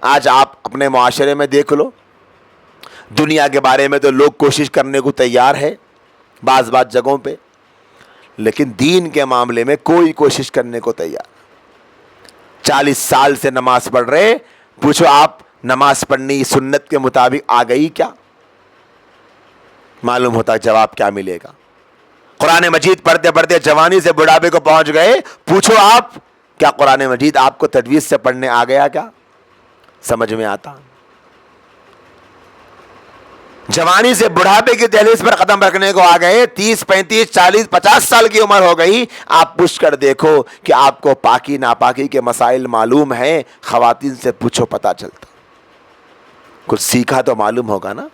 آج آپ اپنے معاشرے میں دیکھ لو، دنیا کے بارے میں تو لوگ کوشش کرنے کو تیار ہے بعض جگہوں پہ، لیکن دین کے معاملے میں کوئی کوشش کرنے کو تیار۔ 40 سال سے نماز پڑھ رہے، پوچھو آپ نماز پڑھنی سنت کے مطابق آ گئی کیا؟ معلوم ہوتا جواب کیا ملے گا۔ قرآن مجید پڑھتے پڑھتے جوانی سے بڑھاپے کو پہنچ گئے، پوچھو آپ کیا قرآن مجید آپ کو تجوید سے پڑھنے آ گیا کیا؟ سمجھ میں آتا؟ جوانی سے بڑھاپے کی دہلیز پر قدم رکھنے کو آ گئے، 30 35 40 50 سال کی عمر ہو گئی، آپ پوچھ کر دیکھو کہ آپ کو پاکی ناپاکی کے مسائل معلوم ہیں؟ خواتین سے پوچھو پتا چلتا، کچھ سیکھا تو معلوم ہوگا نا۔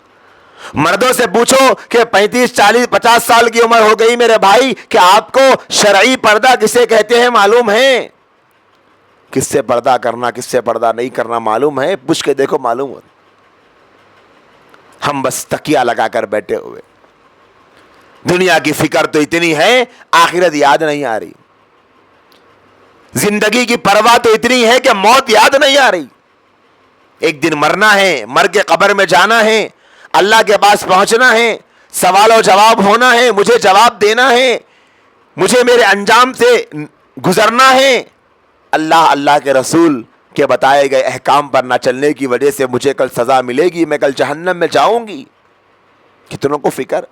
مردوں سے پوچھو کہ 35 40 50 سال کی عمر ہو گئی میرے بھائی، کہ آپ کو شرعی پردہ کسے کہتے ہیں معلوم ہے؟ کس سے پردہ کرنا کس سے پردہ نہیں کرنا معلوم ہے؟ پوچھ کے دیکھو معلوم ہوتا۔ ہم بس تکیہ لگا کر بیٹھے ہوئے، دنیا کی فکر تو اتنی ہے، آخرت یاد نہیں آ رہی، زندگی کی پرواہ تو اتنی ہے کہ موت یاد نہیں آ رہی۔ ایک دن مرنا ہے، مر کے قبر میں جانا ہے، اللہ کے پاس پہنچنا ہے، سوال و جواب ہونا ہے، مجھے جواب دینا ہے، مجھے میرے انجام سے گزرنا ہے۔ اللہ کے رسول کے بتائے گئے احکام پر نہ چلنے کی وجہ سے مجھے کل سزا ملے گی، میں کل جہنم میں جاؤں گی۔ کتنوں کو فکر؟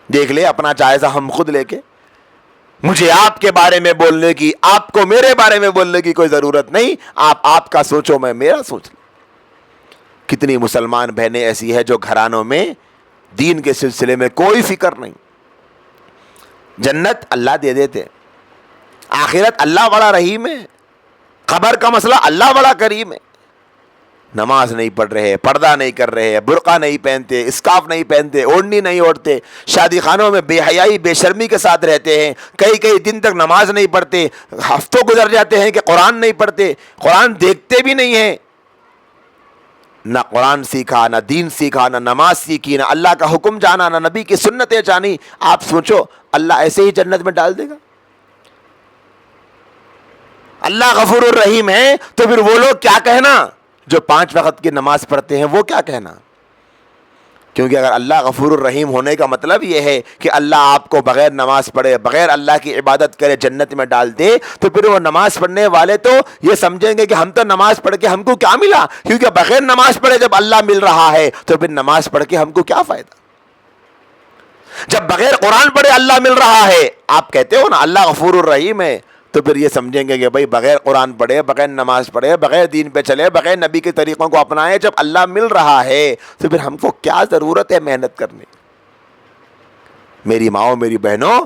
دیکھ لے اپنا جائزہ ہم خود لے کے۔ مجھے آپ کے بارے میں بولنے کی، آپ کو میرے بارے میں بولنے کی کوئی ضرورت نہیں، آپ کا سوچو، میں میرا سوچ لوں۔ کتنی مسلمان بہنیں ایسی ہیں جو گھرانوں میں دین کے سلسلے میں کوئی فکر نہیں۔ جنت اللہ دے دیتے، آخرت اللہ بڑا رحیم ہے، قبر کا مسئلہ اللہ بڑا کریم ہے۔ نماز نہیں پڑھ رہے، پردہ نہیں کر رہے، برقع نہیں پہنتے، اسکارف نہیں پہنتے، اوڑھنی نہیں اوڑھتے، شادی خانوں میں بے حیائی بے شرمی کے ساتھ رہتے ہیں، کئی دن تک نماز نہیں پڑھتے، ہفتوں گزر جاتے ہیں کہ قرآن نہیں پڑھتے، قرآن دیکھتے بھی نہیں ہیں، نہ قرآن سیکھا، نہ دین سیکھا، نہ نماز سیکھی، نہ اللہ کا حکم جانا، نہ نبی کی سنتیں جانی۔ آپ سوچو اللہ ایسے ہی جنت میں ڈال دے گا؟ اللہ غفور الرحیم ہے تو پھر وہ لوگ کیا کہنا جو 5 وقت کی نماز پڑھتے ہیں، وہ کیا کہنا؟ کیونکہ اگر اللہ غفور الرحیم ہونے کا مطلب یہ ہے کہ اللہ آپ کو بغیر نماز پڑھے، بغیر اللہ کی عبادت کرے جنت میں ڈال دے، تو پھر وہ نماز پڑھنے والے تو یہ سمجھیں گے کہ ہم تو نماز پڑھ کے ہم کو کیا ملا، کیونکہ بغیر نماز پڑھے جب اللہ مل رہا ہے تو پھر نماز پڑھ کے ہم کو کیا فائدہ؟ جب بغیر قرآن پڑھے اللہ مل رہا ہے، آپ کہتے ہو نا اللہ غفور الرحیم ہے، تو پھر یہ سمجھیں گے کہ بھائی بغیر قرآن پڑھے، بغیر نماز پڑھے، بغیر دین پہ چلے، بغیر نبی کے طریقوں کو اپنائے، جب اللہ مل رہا ہے تو پھر ہم کو کیا ضرورت ہے محنت کرنے؟ میری ماؤں میری بہنوں،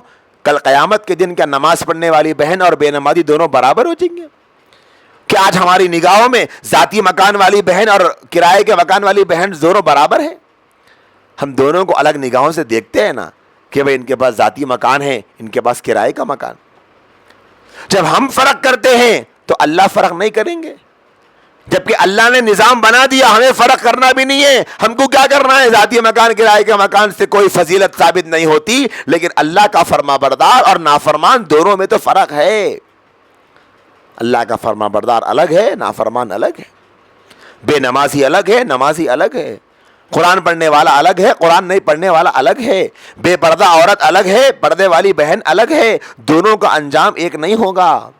کل قیامت کے دن کیا نماز پڑھنے والی بہن اور بے نمازی دونوں برابر ہو جائیں گے؟ کیا آج ہماری نگاہوں میں ذاتی مکان والی بہن اور کرائے کے مکان والی بہن دونوں برابر ہیں؟ ہم دونوں کو الگ نگاہوں سے دیکھتے ہیں نا کہ بھائی ان کے پاس ذاتی مکان ہے، ان کے پاس کرائے کا مکان۔ جب ہم فرق کرتے ہیں تو اللہ فرق نہیں کریں گے، جبکہ اللہ نے نظام بنا دیا، ہمیں فرق کرنا بھی نہیں ہے، ہم کو کیا کرنا ہے؟ ذاتی مکان کرائے کے مکان سے کوئی فضیلت ثابت نہیں ہوتی، لیکن اللہ کا فرما بردار اور نافرمان دونوں میں تو فرق ہے۔ اللہ کا فرما بردار الگ ہے، نافرمان الگ ہے، بے نمازی الگ ہے، نمازی الگ ہے، قرآن پڑھنے والا الگ ہے، قرآن نہیں پڑھنے والا الگ ہے، بے پردہ عورت الگ ہے، پردے والی بہن الگ ہے، دونوں کا انجام ایک نہیں ہوگا۔